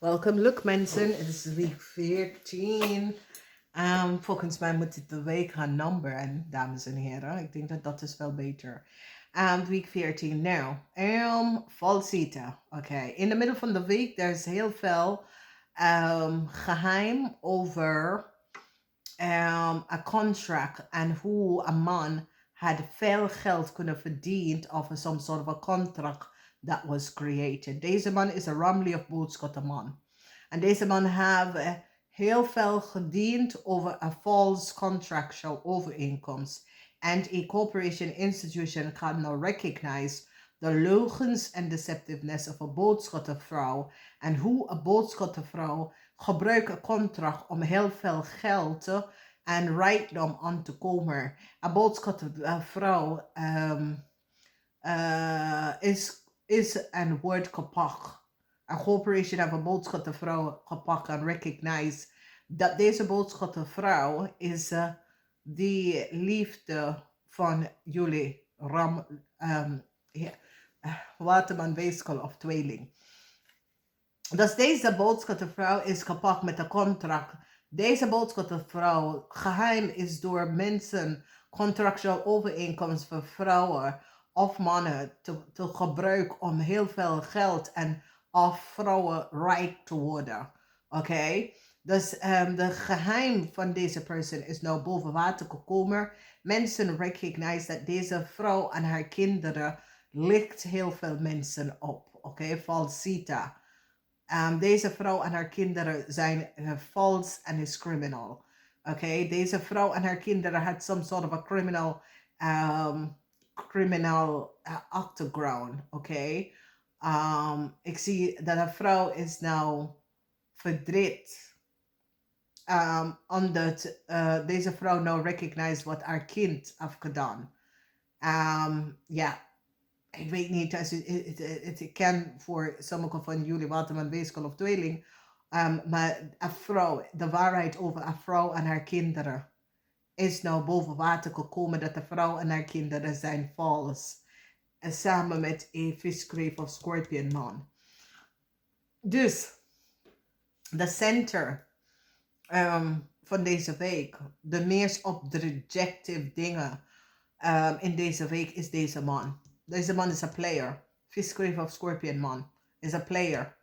Welkom, look mensen, het is week 14. Volgens mij moet dit de week gaan numberen, dames en heren. Ik denk dat dat is wel beter. Week 14 now. Falsita. Oké, in de middel van de week, er is heel veel geheim over een contract en hoe een man had veel geld kunnen verdienen over some sort of a contract that was created. Deze man is een Ramley of boodschappenman. En deze man heeft heel veel gediend over een false contractual overeenkomst. And a corporation institution can now recognize the leugens en deceptiveness of een boodschappenvrouw. En hoe een boodschappenvrouw gebruikt een contract om heel veel geld en rijkdom aan te komen. Een boodschappenvrouw is een woord gepakt. Een corporation heeft een boodschappenvrouw gepakt en recognize dat deze boodschappenvrouw is die liefde van jullie Waterman, Weegschaal of Tweeling. Dus deze boodschappenvrouw is gepakt met een contract. Deze boodschappenvrouw geheim is door mensen contractual overeenkomst voor vrouwen of mannen te gebruiken om heel veel geld en of vrouwen rijk te worden. Oké? Dus de geheim van deze persoon is nou boven water gekomen. Mensen recognize dat deze vrouw en haar kinderen licht heel veel mensen op. Oké? Falsita. Deze vrouw en haar kinderen zijn vals en is criminal. Oké? Deze vrouw en haar kinderen had some sort of a criminal achtergrond. Oké? Ik zie dat een vrouw is nou verdriet. Omdat deze vrouw nou recognize wat haar kind heeft gedaan. Ja, ik weet niet, het kan voor sommigen van jullie Waterman, Weegschaal of Tweeling, maar een vrouw, de waarheid over een vrouw en haar kinderen is nou boven water gekomen dat de vrouw en haar kinderen zijn vals. En samen met een visgrave of scorpion man. Dus, de center van deze week, de meest objective dingen in deze week is deze man. Deze man is een player. Visgrave of scorpion man is een player.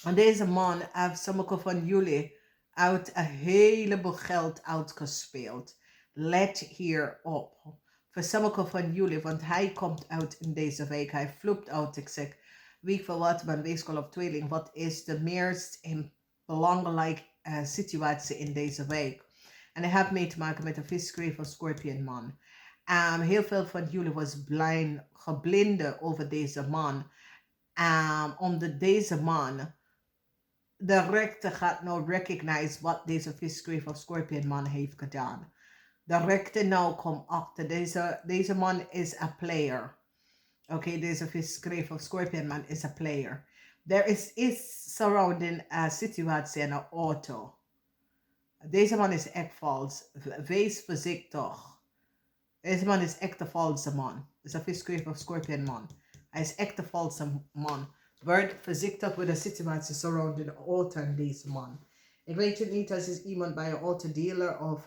En deze man heeft sommige van jullie uit een heleboel geld uitgespeeld. Let hierop. Voor sommige van jullie, want hij komt uit in deze week. Hij vloept uit. Ik zeg, week van Waterman, Weegschaal of Tweeling. Wat is de meest belangrijke situatie in deze week? En hij heeft mee te maken met een visgrave of scorpion man. Heel veel van jullie was geblinde over deze man. Omdat deze man, de rechter gaat nou recognize wat deze visgrave of scorpion man heeft gedaan. De rechter nou komt achter. Deze man is een player. Oké, deze visgrave of scorpion man is een player. There is surrounding a situatie in een auto. Deze man is echt vals. Wees voorzichtig. Deze man is echt een valse man. Is een visgrave of scorpion man. Hij is echt een valse man. Word voorzichtig met de situatie surrounding de auto en deze man. Ik weet het niet als is iemand bij een autodealer of...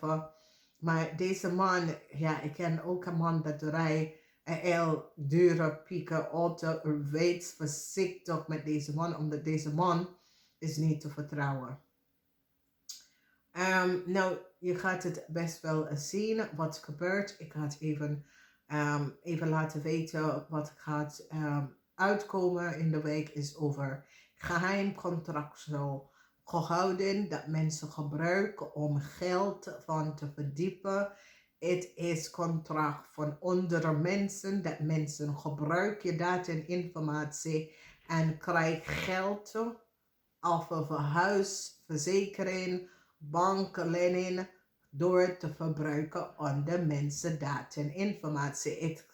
maar deze man, ja, ik ken ook een man dat rijdt een heel dure pieke auto. Wees voorzichtig met deze man, omdat deze man is niet te vertrouwen. Nou, je gaat het best wel zien wat gebeurt. Ik ga het even laten weten wat gaat uitkomen in de week is over geheim contractueel gehouden dat mensen gebruiken om geld van te verdiepen. Het is contract van andere mensen dat mensen gebruiken data en informatie en krijgen geld over huis, verzekering, banklening door te verbruiken onder mensen data en informatie. Het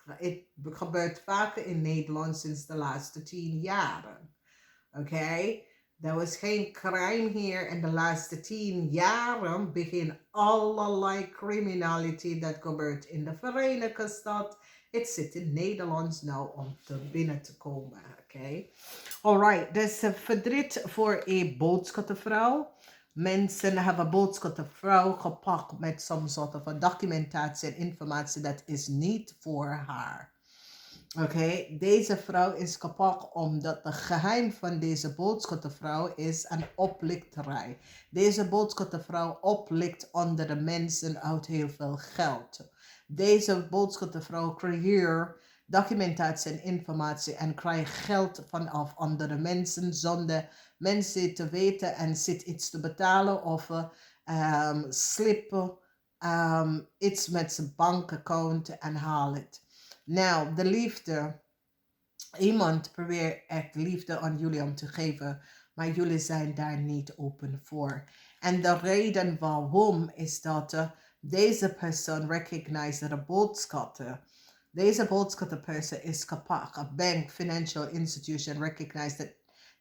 gebeurt vaker in Nederland sinds de laatste 10 jaren. Oké? Er was geen crime hier in de laatste 10 jaren. Begin allerlei criminaliteit dat gebeurt in de Verenigde Staten Het zit in Nederlands nou om te binnen te komen. Oké. Alright, dus verdriet voor een boodschappenvrouw. Mensen hebben boodschappenvrouw gepakt met some soort of documentatie en informatie dat is niet voor haar. Oké, deze vrouw is kapot omdat het geheim van deze boodschappenvrouw is een oplikterij. Deze boodschappenvrouw oplikt onder de mensen uit heel veel geld. Deze boodschappenvrouw creëert documentatie en informatie en krijgt geld vanaf andere mensen zonder mensen te weten en zit iets te betalen of slippen iets met zijn bankaccount en haal het. Nou, de liefde. Iemand probeert echt liefde aan jullie om te geven, maar jullie zijn daar niet open voor. En de reden waarom is dat deze persoon recognized de boodschappen. Deze boodschappenperson is kapot. A bank, financial institution recognized that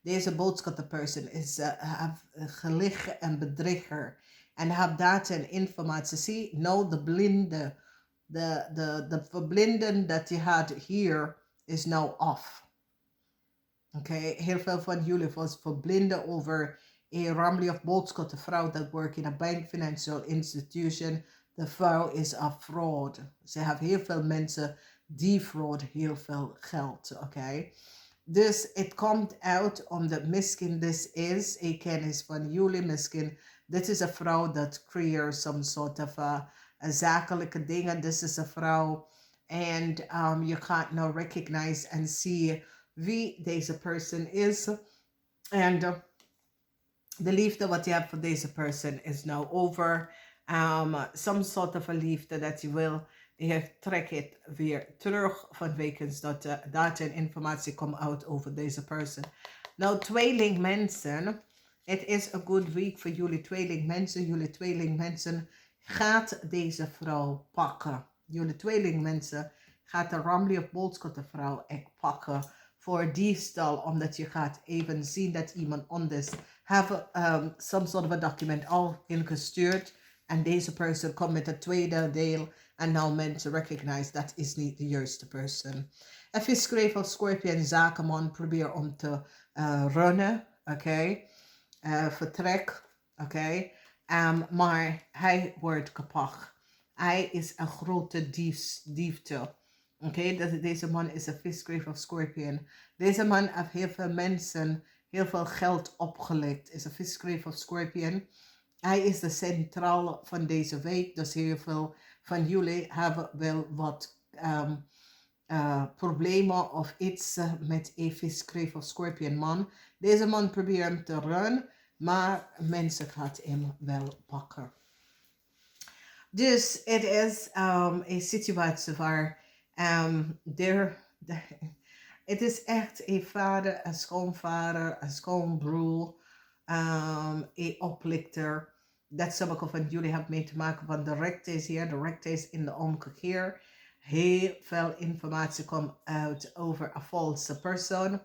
deze boodschappenperson is gelicht en bedrieger. En heeft data en informatie. Zie, nou de blinde. De verblinden dat je had hier is nou af. Oké, heel veel van jullie was verblinden over een ramly of boodschap. De vrouw dat werkt in een bank financial institution. De vrouw is een fraud. Ze hebben heel veel mensen die fraud heel veel geld. Oké. Dus het komt uit omdat misschien dit is een kennis van jullie. Misschien dit is een vrouw dat creëert some sort of zakelijke dingen. Dit is een vrouw en je gaat nou recognize en zien wie deze persoon is. En de liefde wat je hebt voor deze persoon is nou over. Some sort of a liefde dat je wil. Je trekt het weer terug vanwege dat data en informatie komt uit over deze persoon. Nou, tweeling mensen. Het is een good week voor jullie tweeling mensen. Jullie tweeling mensen gaat deze vrouw pakken. Jullie tweeling mensen gaat de ramly of boodschap vrouw echt pakken voor diefstal. Omdat je gaat even zien dat iemand anders heeft some sort of a document al ingestuurd. En deze persoon komt met het tweede deel. En nou mensen recognize dat is niet de juiste persoon. Een visschreef of scorpion zakenman probeer om te runnen. Oké. Vertrek. Oké. Maar hij wordt kapot. Hij is een grote diefte. Oké, deze man is een visschreef of scorpion. Deze man heeft heel veel mensen heel veel geld opgelegd. Is een visschreef of scorpion. Hij is de centraal van deze week. Dus heel veel van jullie hebben wel wat problemen of iets met een visschreef of scorpion man. Deze man probeert hem te runnen, maar mensen gaan hem wel pakken. Dus het is een situatie waar het is echt een vader, een schoonvader, een schoonbroer, een oplichter. Dat sommige van jullie hebben mee te maken van de recte is hier, de recte is in de omgekeer. Heel veel informatie komt uit over een valse persoon.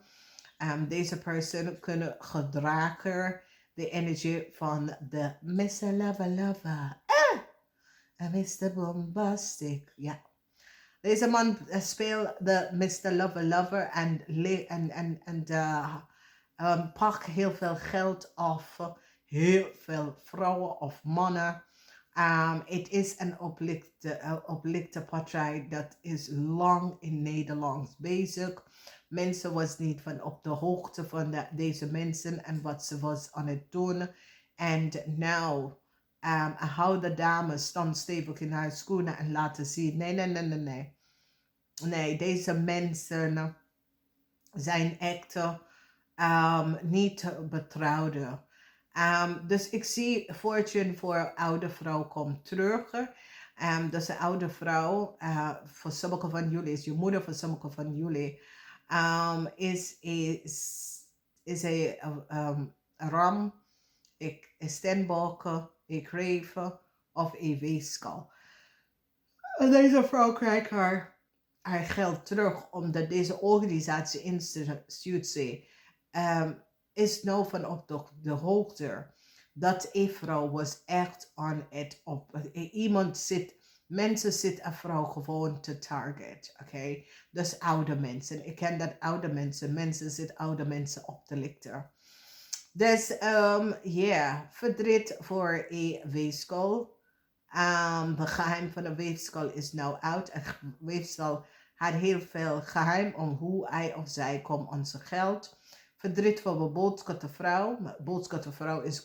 Deze persoon kunnen gedragen de energie van de Mr. Lava Lava. En Mr. Bombastic. Ja. Deze man speelt de Mr. Lover Lover en pakt heel veel geld af. Heel veel vrouwen of mannen. Het is een oplichte partij dat is lang in Nederland bezig. Mensen was niet van op de hoogte van deze mensen en wat ze was aan het doen. En nou, hou de dame stand stevig in haar schoenen en laten zien. Nee. Nee, deze mensen zijn echt niet betrouwd. Dus ik zie fortune voor oude vrouw komt terug. Dus de oude vrouw, voor sommige van jullie is je moeder, voor sommige van jullie is een ram, een steenbok, een kreven of een weegschaal. En deze vrouw krijgt haar geld terug omdat deze organisatie institutie is nou van op de hoogte dat een vrouw was echt aan het op. Iemand zit Mensen zit een vrouw gewoon te target, oké? Dus oude mensen. Ik ken dat oude mensen zitten oude mensen op te lichten. Dus ja, verdriet voor een weegschaal. De geheim van de weegschaal is nou uit. Een weegschaal had heel veel geheim om hoe hij of zij komt aan zijn geld. Verdriet voor de boodschappenvrouw. De boodschappenvrouw is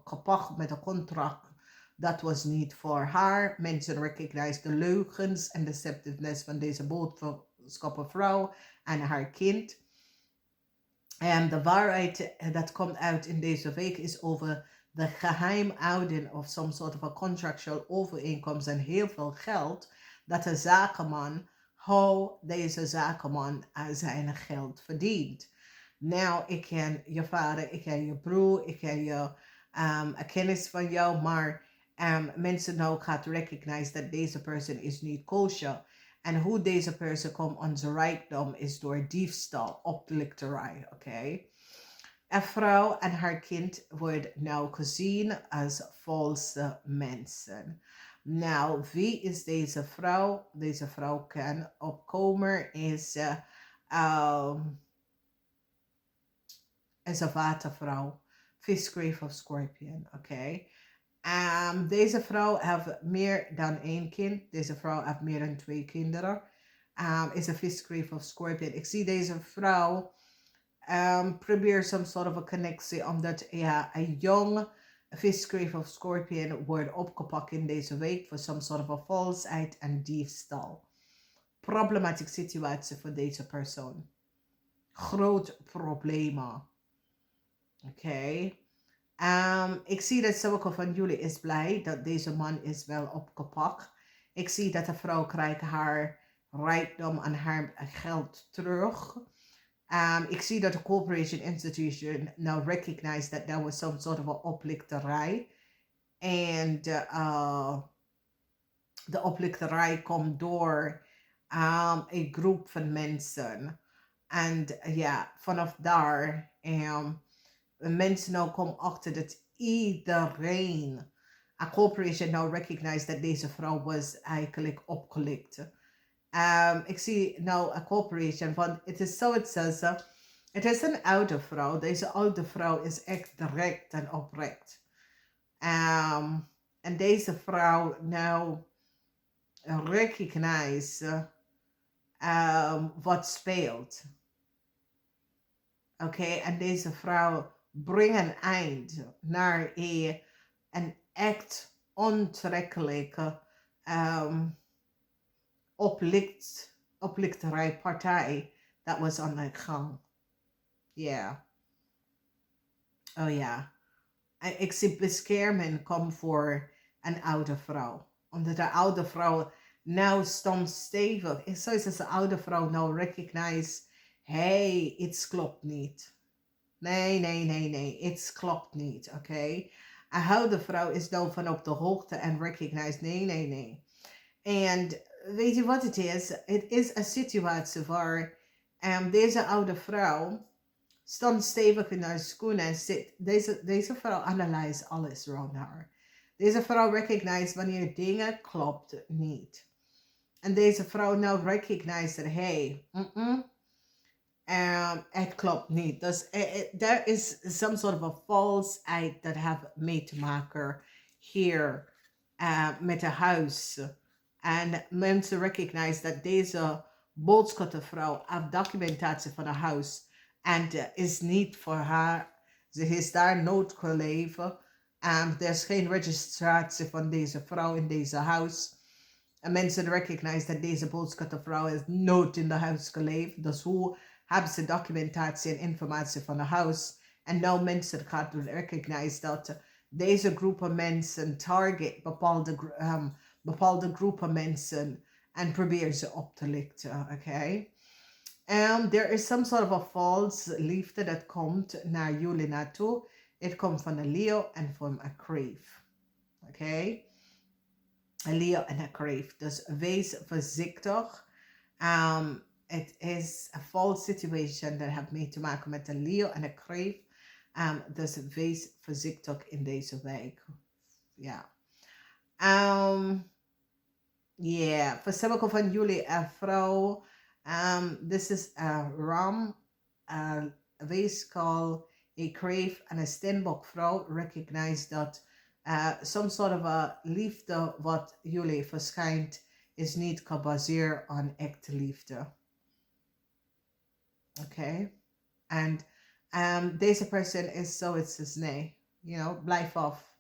gepakt met een contract. Dat was niet voor haar. Mensen recognize de leugens en deceptiveness van deze boodschappenvrouw en haar kind. En de waarheid dat komt uit in deze week is over de geheimhouding of some sort of a contractual overeenkomst en heel veel geld dat de zakenman, hoe deze zakenman zijn geld verdient. Nou, ik ken je vader, ik ken je broer, ik ken je een kennis van jou, maar mensen nou gaat recognize dat deze persoon is niet kosher. En hoe deze persoon komt aan zijn rijkdom is door diefstal, oplikterij, oké? Een vrouw en haar kind wordt nou gezien als valse mensen. Nou, wie is deze vrouw? Deze vrouw kan opkomen, is een watervrouw, visgrave of scorpion, oké? Deze vrouw heeft meer dan één kind. Deze vrouw heeft meer dan 2 kinderen. Is een visgrave of scorpion. Ik zie deze vrouw probeer some sort of a connectie, omdat ja, een jong visgrave of scorpion wordt opgepakt in deze week voor some sort of a valsheid en diefstal. Problematische situatie voor deze persoon. Groot problemen. Oké. Ik zie dat sommige van jullie is blij dat deze man is wel opgepakt. Ik zie dat de vrouw krijgt haar rijkdom en haar geld terug. Ik zie dat de corporation institution now recognize that there was some sort of a oplichterij. En de oplichterij komt door een groep van mensen. En ja, vanaf daar mensen nou komen achter dat iedereen, a corporation now recognize dat deze vrouw was eigenlijk opgelicht. Ik zie nou een corporation, want het is zo het says, het is een oude vrouw. Deze oude vrouw is echt direct en oprecht. En deze vrouw nou recognize wat speelt. Oké, en deze vrouw brengt een eind naar een echt onttrekkelijke oplichterij dat was aan de gang. Ja. Oh ja. Ik zie bescherming komen voor een oude vrouw. Omdat de oude vrouw nou stond stevig. Zo is de oude vrouw nou recognize, hey, iets klopt niet. Nee, iets klopt niet, oké? Een oude vrouw is nou van op de hoogte en recognize, nee. En weet je wat het is? Het is een situatie waar deze oude vrouw stond stevig in haar schoenen en zit. Deze vrouw analyse alles rond haar. Deze vrouw recognize wanneer dingen klopt niet. En deze vrouw nou recognize dat, hey, het klopt niet. Dus there is some sort of a falseheid dat heeft mee te maken hier met het huis. En mensen recognize dat deze boodschappenvrouw heeft documentatie van het huis. En is niet voor haar. Ze is daar nooit geleven. Er is geen registratie van deze vrouw in deze huis. En mensen recognize dat deze boodschappenvrouw is nooit in het huis geleefd. Dus hoe hebben ze documentatie en informatie van het huis? En nou mensen gaan recognize dat deze groepen mensen target bepaalde groepen mensen en proberen ze op te lichten, oké? There is some sort of a false liefde dat komt naar jullie naartoe. Het komt van een Leo en van een Kreef, oké? Een Leo en een Kreef. Dus wees voorzichtig. Het is een false situation dat heeft mee te maken met een Leo en een Kreef. Dus wees voorzichtig in deze week. Ja. Ja, voor sommige van jullie vrouw, this is a ram, a weegschaal, a crave en een steenbok vrouw. Recognize dat some sort of a liefde wat jullie verschijnt is niet gebaseerd op echte liefde. Oké? En deze persoon is zoiets als nee. You know, blijf af.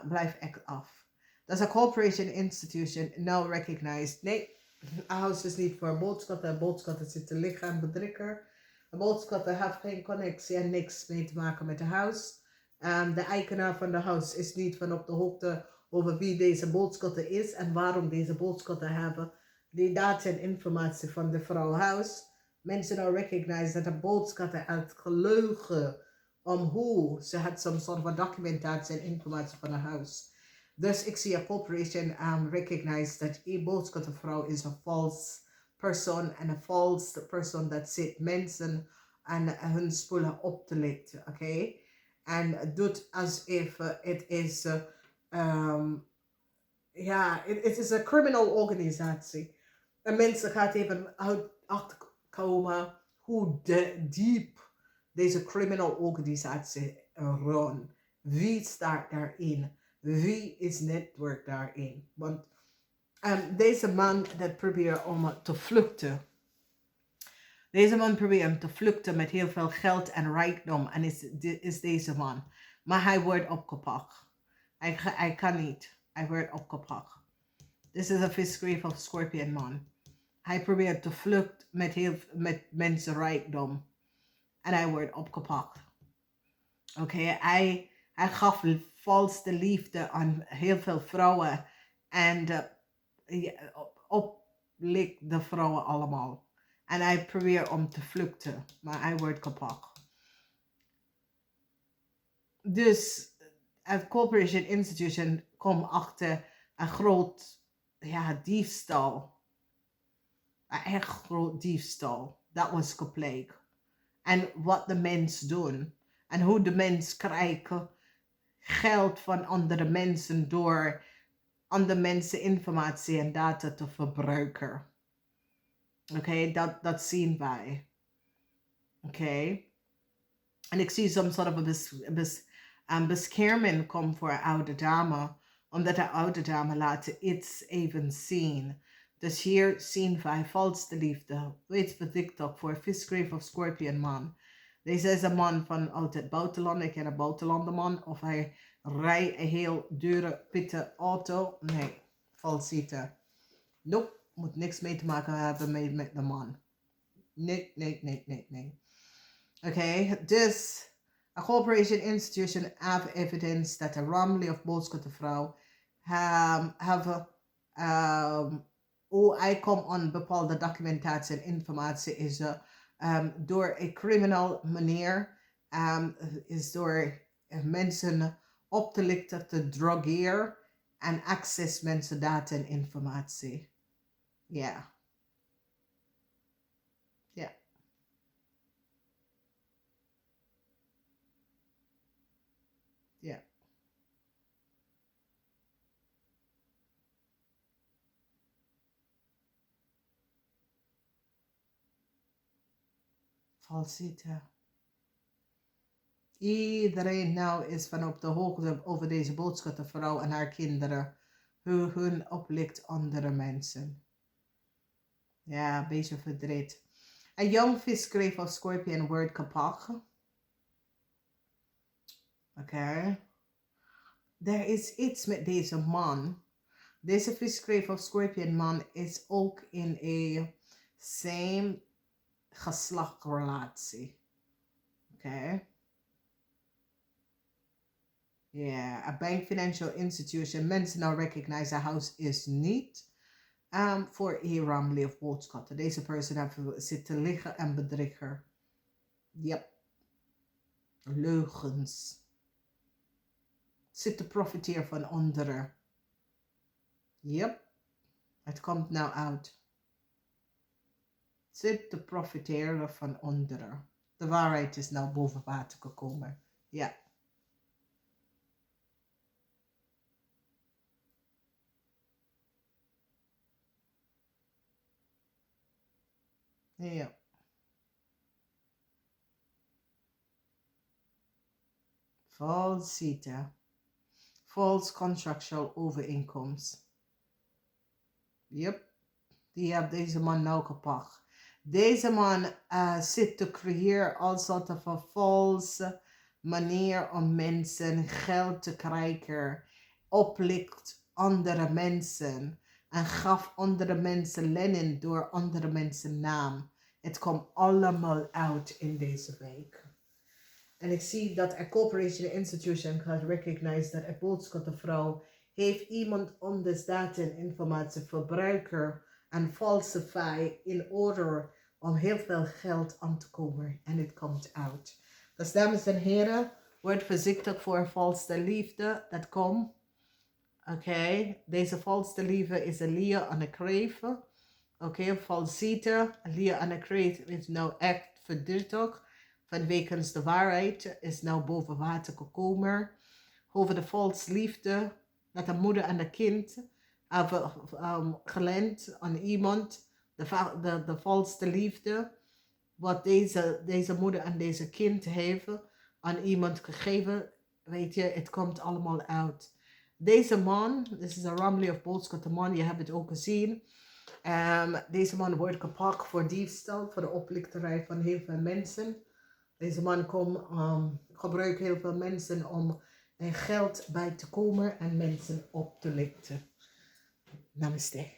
Blijf echt af. Dat is een corporation institution, nou recognized. Nee, een huis is niet voor boodschappen. Boodschappen zitten liggen en bedrukken. Boodschappen heeft geen connectie en niks mee te maken met het huis. De eigenaar van het huis is niet van op de hoogte over wie deze boodschappen is en waarom deze boodschappen hebben. Die data en informatie van de vrouw huis. Mensen nou recognize dat de boodschappen uit geleugen om hoe ze had some sort of documentatie en informatie van het huis. Dus ik zie een corporation recognize dat een boodschappenvrouw is een false persoon en een false persoon dat zit mensen en hun spullen op te lichten, oké? En doet alsof het is, ja, het is een criminal organisatie. En mensen gaan even achterkomen hoe diep deze criminal organisatie run. Wie staat daarin? Wie is netwerk daarin? Want deze man dat probeert om te vluchten. Deze man probeert om te vluchten met heel veel geld en rijkdom. En is deze man. Maar hij wordt opgepakt. Hij kan niet. Hij wordt opgepakt. Dit is een visgrave of Scorpion man. Hij probeert te vluchten met mensen rijkdom. En hij wordt opgepakt. Oké, hij gaf valse liefde aan heel veel vrouwen. En oplikt de vrouwen allemaal. En hij probeert om te vluchten. Maar hij wordt gepakt. Dus het Corporation Institution komt achter een groot diefstal. Een echt groot diefstal. Dat was gepleegd. En wat de mens doen. En hoe de mens krijgt geld van andere mensen door andere mensen informatie en data te verbruiken. Oké, dat zien wij. Oké. En ik zie soms soort een bescherming komen voor een oude dame. Omdat de oude dame laat iets even zien. Dus hier zien wij valse liefde. Weet voor TikTok voor Visgrave of Scorpion man. Deze is een man van uit het buitenland. Ik ken een buitenlanderman. Of hij rijdt een heel dure, pitte auto. Nee, valsite. Nope, moet niks mee te maken hebben met de man. Nee. Oké, dus a corporation institution have evidence that a Romley of boodschappenvrouw have hoe hij komt aan bepaalde documentatie en informatie is door een criminal manier, is door mensen op te lichten, te drogeren en access mensen data en informatie. Ja. Ja. Ja. Valsite. Iedereen nou is van op de hoogte over deze boodschappenvrouw en haar kinderen. Hoe hun oplikt andere mensen. Ja, een beetje verdriet. Een jong visgrave of Scorpion wordt gepakt. Oké. Er is iets met deze man. Deze visgrave of Scorpion man is ook in een same geslachtrelatie. Oké. Yeah, a bank financial institution. Mensen nou recognize a house is niet voor een Romley of boodschappen. Deze persoon zit te liggen en bedriegen. Yep. Leugens. Zit te profiteren van anderen. Yep. Het komt nou uit. Zit te profiteren van anderen. De waarheid is nou boven water gekomen. Ja. Ja. Valsite. False contractual overeenkomst. Yep, die heeft deze man nou gepakt. Deze man zit te creëren all soort van false manier om mensen geld te krijgen. Oplicht andere mensen. En gaf andere mensen lening door andere mensen naam. Het komt allemaal uit in deze week. En ik zie dat a corporation institution gaat recognize dat een boodschappenvrouw heeft iemand anders data en informatie verbruiker en falsify in order om heel veel geld aan te komen. En het komt uit. Dus dames en heren, word voorzichtig voor valse liefde dat komt. Oké, deze valse liefde is een lier aan de kreven. Oké, falsite, een lier aan de kreven is nou echt verdrietig. Vanwege de waarheid is nou boven water gekomen. Over de valse liefde, dat de moeder en de kind hebben geleend aan iemand. De valse liefde, wat deze moeder en deze kind hebben aan iemand gegeven. Weet je, het komt allemaal uit. Deze man, dit is een Ramley of Boodschap man, je hebt het ook gezien. Deze man wordt gepakt voor diefstal, voor de oplichterij van heel veel mensen. Deze man gebruikt heel veel mensen om geld bij te komen en mensen op te lichten. Namaste.